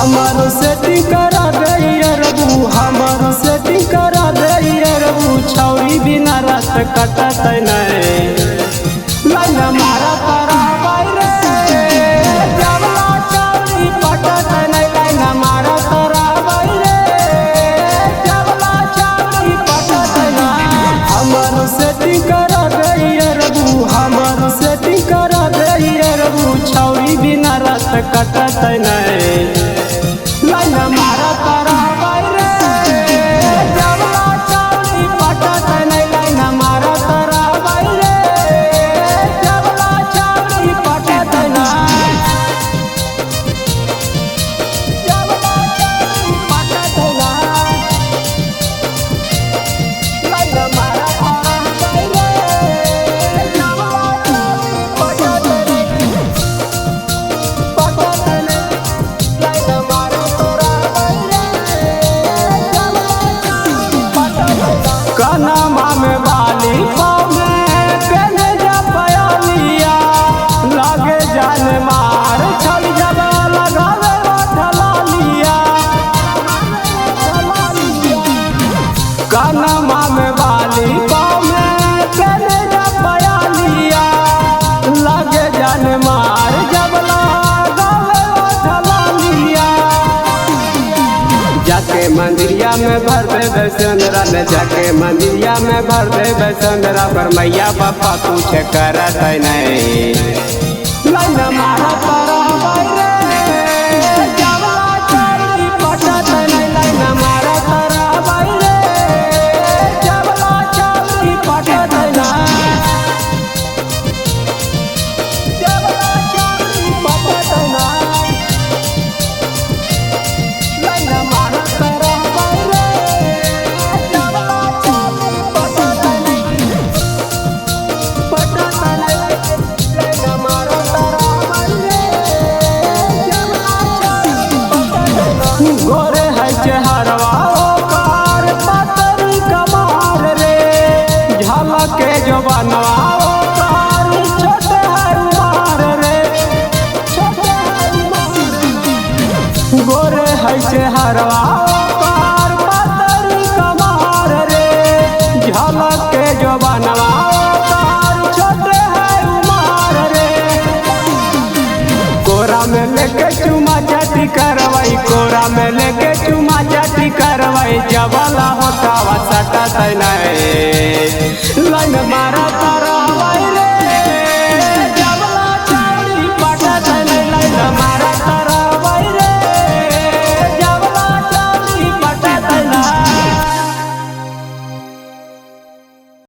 हमारो सेटिंग करा दे रबू, हमारो सेटिंग करा दे रबू। छौरी बिना रात कटत नहीं, लाइन मारा तारा बारे जबला छौरी पटत नहीं। लाइन मारा तारा बारे जबला छौरी पटत नहीं। हमारो सेटिंग करा दे रबू, हमारो सेटिंग करा दे रबू। छौरी बिना रात कटत नहीं, लाइन मारा तारा बारे जबला छौरी पटत नहीं। लाइन मारा तारा बारे जबला छौरी पटत नहीं, जबला छौरी पटत नहीं। लाइन मारा तारा बारे जबला छौरी पटत नहीं, पटत नहीं। लाइन मारा तारा बारे जबला छौरी पटत नहीं। कनमा में बाली पाँव में पहने जा पयालिया, लागे जान मार छल जब लगावे ढलालिया। कनमा में बाली पाँव में पहने जा पयालिया, लागे जान मार जब लगावे ढलालिया। जाके मंदिरिया में भर दे बैसंदरा ने, जाके मंदिरिया में भर दे बैसंदरा। पर मैया बापा कुछ करत नहीं, लाइन मारा तारा बारे जबला छौरी पटत नहीं। लाइन मारा तारा बारे जबला छौरी पटत नहीं, जबला छौरी पटत नहीं। लाइन मारा तारा बारे जबला छौरी पटत नहीं, पटत नहीं। लाइन मारा तारा बारे जबला छौरी पटत नहीं। गोरे है चेहरवा ओकर पातरी कमार रे, झलके जवानवा ओकर छोटे है उमर रे, छोटे है उमर। गोरे है चेहरवा ओकर पातरी कमार रे, झलके जवानवा ओकर छोटे है उमर रे। कोरा में लेके चुमा चाटी करवाई, कोरा में लेके चुमा चाटी करवाई। जबला होटावा सटत नहीं, लाइन मारा तारा